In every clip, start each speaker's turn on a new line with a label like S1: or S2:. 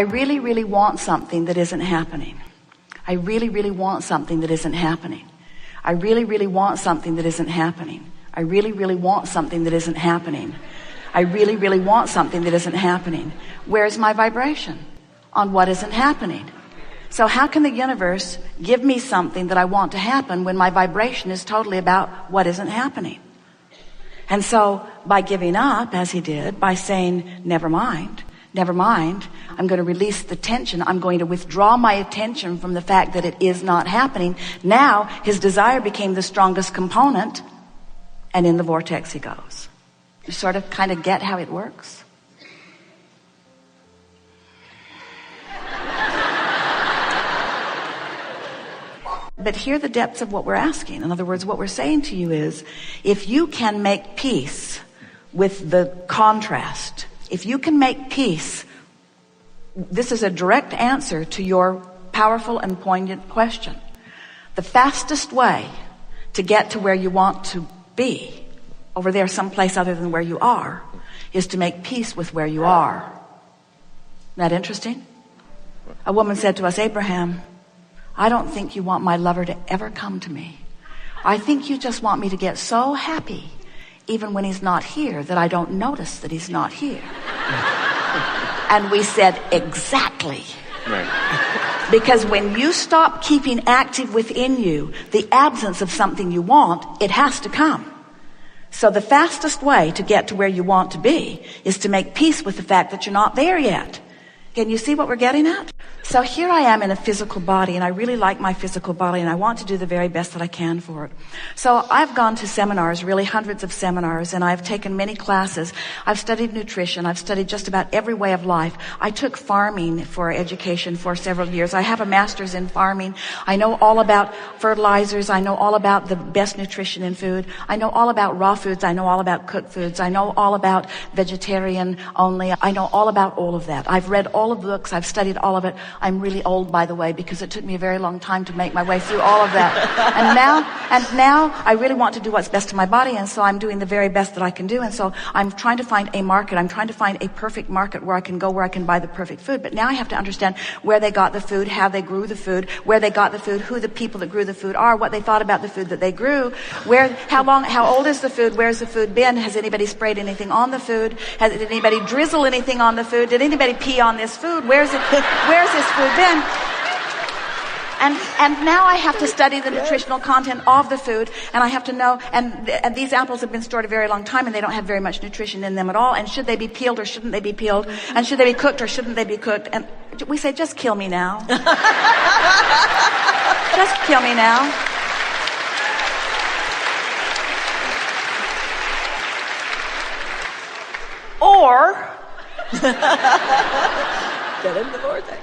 S1: I really, really want something that isn't happening. I really, really want something that isn't happening. I really, really want something that isn't happening. I really, really want something that isn't happening. I really, really want something that isn't happening. Where's my vibration on what isn't happening? So how can the universe give me something that I want to happen when my vibration is totally about what isn't happening? And so by giving up, as he did, by saying, never mind, I'm going to release the tension. I'm going to withdraw my attention from the fact that it is not happening. Now his desire became the strongest component, and in the vortex he goes. You sort of kind of get how it works? But hear the depths of what we're asking. In other words, what we're saying to you is, if you can make peace with the contrast, if you can make peace, this is a direct answer to your powerful and poignant question. The fastest way to get to where you want to be, over there someplace other than where you are, is to make peace with where you are. Isn't that interesting? A woman said to us, Abraham, I don't think you want my lover to ever come to me. I think you just want me to get so happy, even when he's not here, that I don't notice that he's not here. And we said, exactly. Right. Because when you stop keeping active within you the absence of something you want, it has to come. So the fastest way to get to where you want to be is to make peace with the fact that you're not there yet. Can you see what we're getting at? So here I am in a physical body, and I really like my physical body, and I want to do the very best that I can for it. So I've gone to seminars, really hundreds of seminars, and I've taken many classes. I've studied nutrition. I've studied just about every way of life. I took farming for education for several years. I have a master's in farming. I know all about fertilizers. I know all about the best nutrition in food. I know all about raw foods. I know all about cooked foods. I know all about vegetarian only. I know all about all of that. I've read all of the books. I've studied all of it. I'm really old, by the way, because it took me a very long time to make my way through all of that. And now I really want to do what's best to my body, and so I'm doing the very best that I can do. And so I'm trying to find a market. I'm trying to find a perfect market where I can go, where I can buy the perfect food. But now I have to understand where they got the food, how they grew the food, where they got the food, who the people that grew the food are, what they thought about the food that they grew, how old is the food, where's the food been, has anybody sprayed anything on the food, did anybody drizzle anything on the food, did anybody pee on this food, where's this food been? And now I have to study the nutritional content of the food, and I have to know, and these apples have been stored a very long time, and they don't have very much nutrition in them at all, and should they be peeled or shouldn't they be peeled, and should they be cooked or shouldn't they be cooked? And we say, just kill me now. Just kill me now. Or
S2: get in the vortex.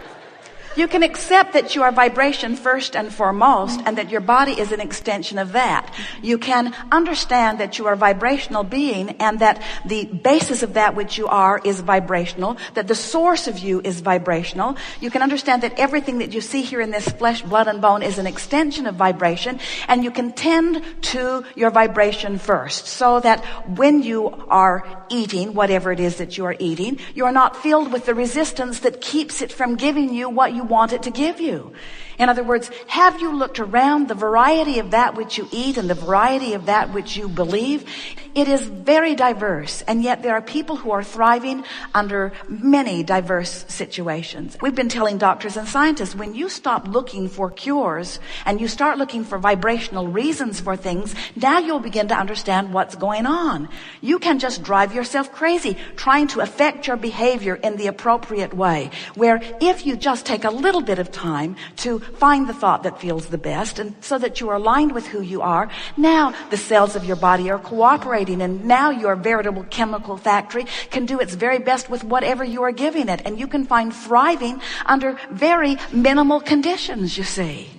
S1: You can accept that you are vibration first and foremost, and that your body is an extension of that. You can understand that you are a vibrational being, and that the basis of that which you are is vibrational, that the source of you is vibrational. You can understand that everything that you see here in this flesh, blood, and bone is an extension of vibration, and you can tend to your vibration first, so that when you are eating whatever it is that you are eating, you are not filled with the resistance that keeps it from giving you what you want it to give you. In other words, have you looked around the variety of that which you eat and the variety of that which you believe? It is very diverse, and yet there are people who are thriving under many diverse situations. We've been telling doctors and scientists, when you stop looking for cures and you start looking for vibrational reasons for things, now you'll begin to understand what's going on. You can just drive yourself crazy trying to affect your behavior in the appropriate way, where if you just take a little bit of time to find the thought that feels the best, and so that you are aligned with who you are, now the cells of your body are cooperating, and now your veritable chemical factory can do its very best with whatever you are giving it, and you can find thriving under very minimal conditions, you see.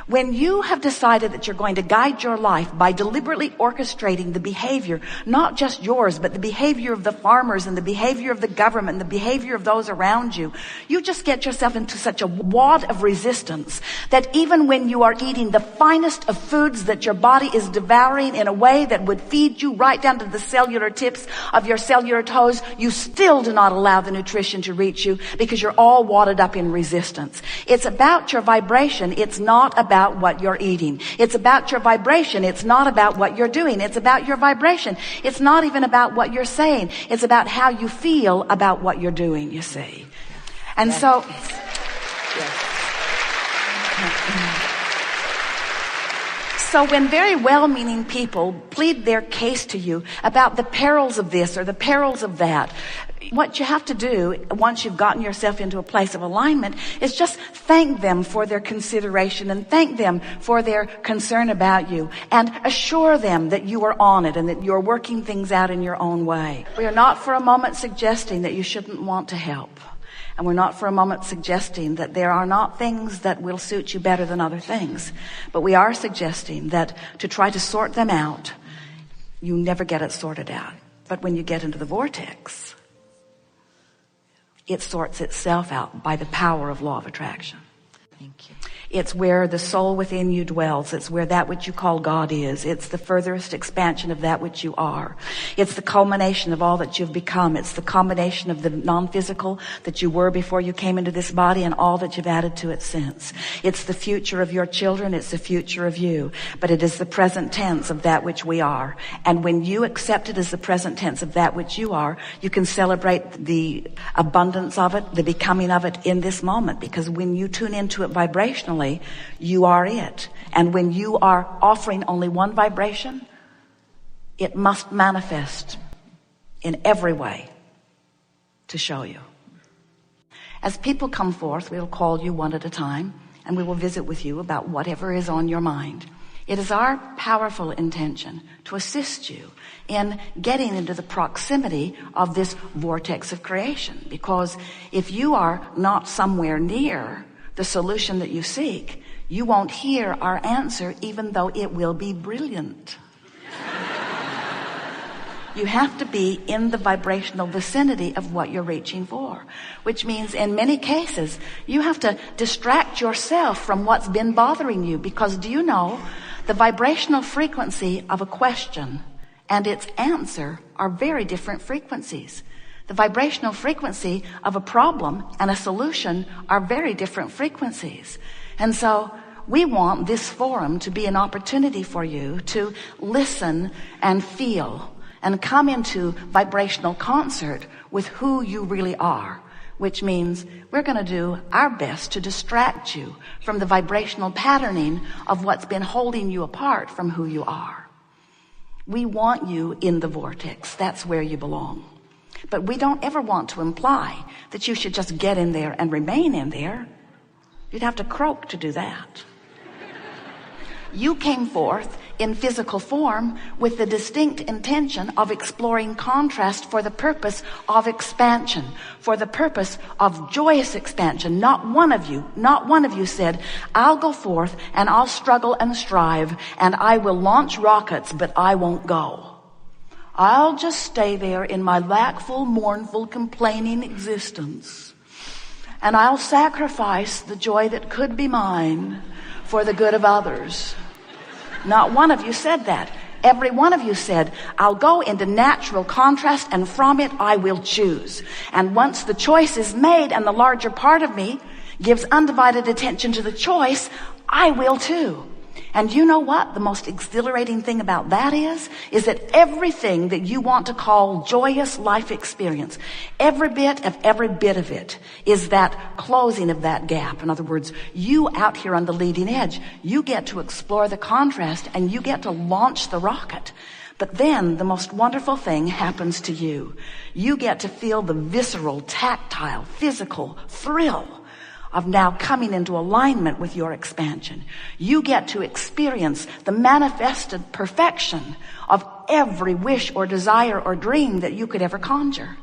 S1: When you have decided that you're going to guide your life by deliberately orchestrating the behavior, not just yours, but the behavior of the farmers and the behavior of the government and the behavior of those around you, you just get yourself into such a wad of resistance that even when you are eating the finest of foods that your body is devouring in a way that would feed you right down to the cellular tips of your cellular toes, you still do not allow the nutrition to reach you because you're all wadded up in resistance. It's about your vibration. It's not about what you're eating. It's about your vibration. It's not about what you're doing. It's about your vibration. It's not even about what you're saying. It's about how you feel about what you're doing, you see. And so, so when very well-meaning people plead their case to you about the perils of this or the perils of that, what you have to do once you've gotten yourself into a place of alignment is just thank them for their consideration and thank them for their concern about you and assure them that you are on it and that you're working things out in your own way. We are not for a moment suggesting that you shouldn't want to help. And we're not for a moment suggesting that there are not things that will suit you better than other things. But we are suggesting that to try to sort them out, you never get it sorted out. But when you get into the vortex, it sorts itself out by the power of law of attraction. Thank you. It's where the soul within you dwells. It's where that which you call God is. It's the furthest expansion of that which you are. It's the culmination of all that you've become. It's the combination of the non-physical that you were before you came into this body and all that you've added to it since. It's the future of your children. It's the future of you. But it is the present tense of that which we are. And when you accept it as the present tense of that which you are, you can celebrate the abundance of it, the becoming of it in this moment. Because when you tune into it vibrationally, you are it. And when you are offering only one vibration, it must manifest in every way to show you. As people come forth, we'll call you one at a time and we will visit with you about whatever is on your mind. It is our powerful intention to assist you in getting into the proximity of this vortex of creation. Because if you are not somewhere near the solution that you seek, you won't hear our answer, even though it will be brilliant. You have to be in the vibrational vicinity of what you're reaching for, which means in many cases, you have to distract yourself from what's been bothering you. Because do you know, the vibrational frequency of a question and its answer are very different frequencies. The vibrational frequency of a problem and a solution are very different frequencies. And so we want this forum to be an opportunity for you to listen and feel and come into vibrational concert with who you really are, which means we're going to do our best to distract you from the vibrational patterning of what's been holding you apart from who you are. We want you in the vortex. That's where you belong. But we don't ever want to imply that you should just get in there and remain in there. You'd have to croak to do that. You came forth in physical form with the distinct intention of exploring contrast for the purpose of expansion, for the purpose of joyous expansion. Not one of you said, I'll go forth and I'll struggle and strive and I will launch rockets, but I won't go. I'll just stay there in my lackful, mournful, complaining existence. And I'll sacrifice the joy that could be mine for the good of others. Not one of you said that. Every one of you said, I'll go into natural contrast and from it I will choose. And once the choice is made and the larger part of me gives undivided attention to the choice, I will too. And you know what the most exhilarating thing about that is that everything that you want to call joyous life experience, every bit of it is that closing of that gap. In other words, you out here on the leading edge, you get to explore the contrast and you get to launch the rocket. But then the most wonderful thing happens to you. You get to feel the visceral, tactile, physical thrill of now coming into alignment with your expansion. You get to experience the manifested perfection of every wish or desire or dream that you could ever conjure.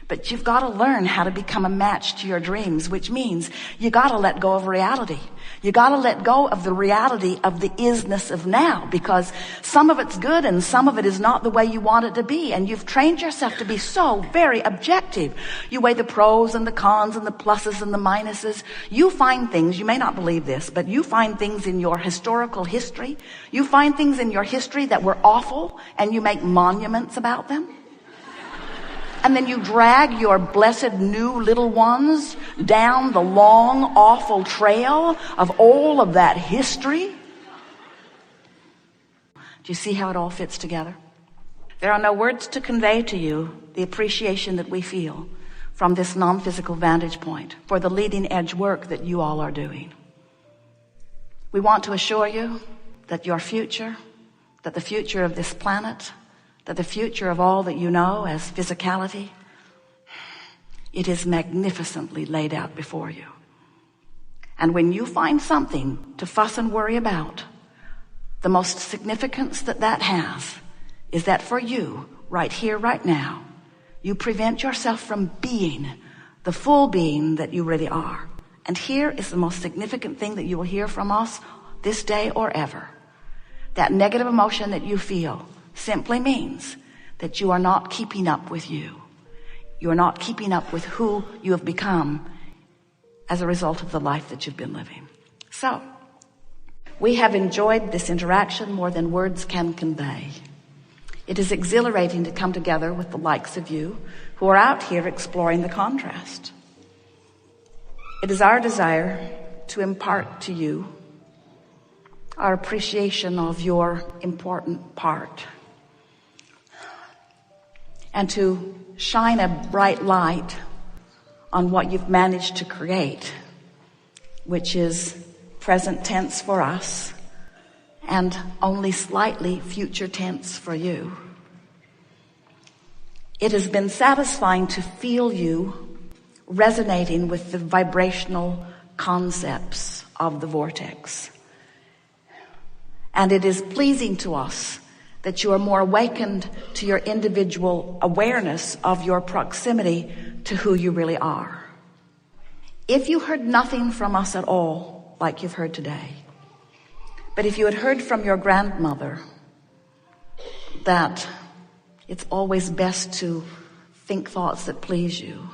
S1: But you've got to learn how to become a match to your dreams, which means you got to let go of reality. You got to let go of the reality of the isness of now, because some of it's good and some of it is not the way you want it to be. And you've trained yourself to be so very objective. You weigh the pros and the cons and the pluses and the minuses. You find things, you may not believe this, but you find things in your historical history. You find things in your history that were awful, and you make monuments about them. And then you drag your blessed new little ones down the long, awful trail of all of that history. Do you see how it all fits together? There are no words to convey to you the appreciation that we feel from this non-physical vantage point for the leading edge work that you all are doing. We want to assure you that your future, that the future of this planet, that the future of all that you know as physicality, it is magnificently laid out before you. And when you find something to fuss and worry about, the most significance that has is that for you, right here, right now, you prevent yourself from being the full being that you really are. And here is the most significant thing that you will hear from us this day or ever. That negative emotion that you feel simply means that you are not keeping up with you. You are not keeping up with who you have become as a result of the life that you've been living. So, we have enjoyed this interaction more than words can convey. It is exhilarating to come together with the likes of you who are out here exploring the contrast. It is our desire to impart to you our appreciation of your important part, and to shine a bright light on what you've managed to create, which is present tense for us and only slightly future tense for you. It has been satisfying to feel you resonating with the vibrational concepts of the vortex. And it is pleasing to us that you are more awakened to your individual awareness of your proximity to who you really are. If you heard nothing from us at all, like you've heard today, but if you had heard from your grandmother that it's always best to think thoughts that please you,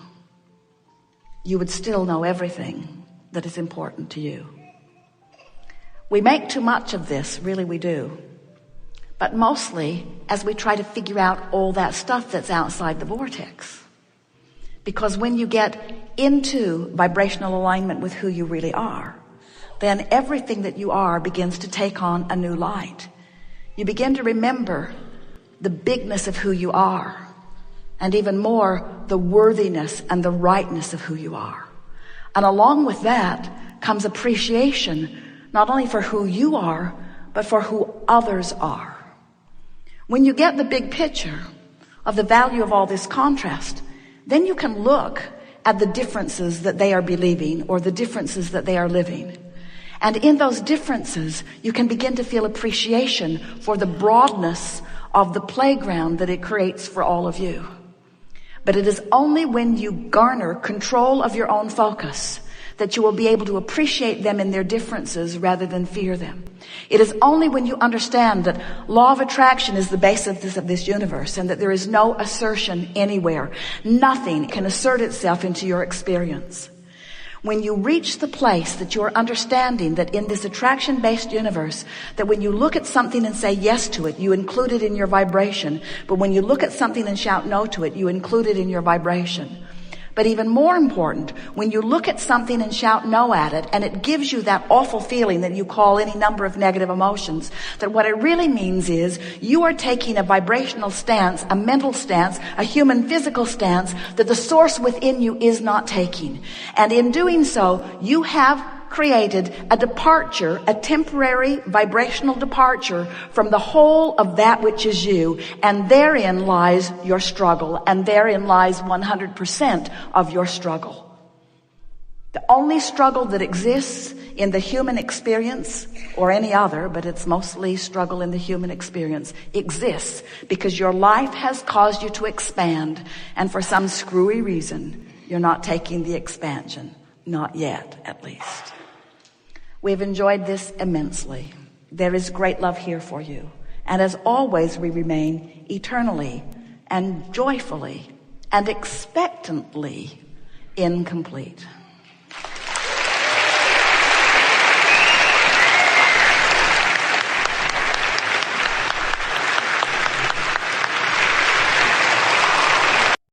S1: you would still know everything that is important to you. We make too much of this, really we do. But mostly as we try to figure out all that stuff that's outside the vortex. Because when you get into vibrational alignment with who you really are, then everything that you are begins to take on a new light. You begin to remember the bigness of who you are, and even more, the worthiness and the rightness of who you are. And along with that comes appreciation, not only for who you are, but for who others are. When you get the big picture of the value of all this contrast, then you can look at the differences that they are believing or the differences that they are living. And in those differences, you can begin to feel appreciation for the broadness of the playground that it creates for all of you. But it is only when you garner control of your own focus that you will be able to appreciate them in their differences rather than fear them. It is only when you understand that law of attraction is the basis of this universe and that there is no assertion anywhere. Nothing can assert itself into your experience. When you reach the place that you're understanding that in this attraction-based universe, that when you look at something and say yes to it, you include it in your vibration. But when you look at something and shout no to it, you include it in your vibration. But even more important, when you look at something and shout no at it, and it gives you that awful feeling that you call any number of negative emotions, that what it really means is you are taking a vibrational stance, a mental stance, a human physical stance that the source within you is not taking. And in doing so, you have created a departure, a temporary vibrational departure from the whole of that which is you. And therein lies your struggle. And therein lies 100% of your struggle. The only struggle that exists in the human experience, or any other, but it's mostly struggle in the human experience, exists because your life has caused you to expand, and for some screwy reason, you're not taking the expansion. Not yet, at least. We've enjoyed this immensely. There is great love here for you. And as always, we remain eternally and joyfully and expectantly incomplete.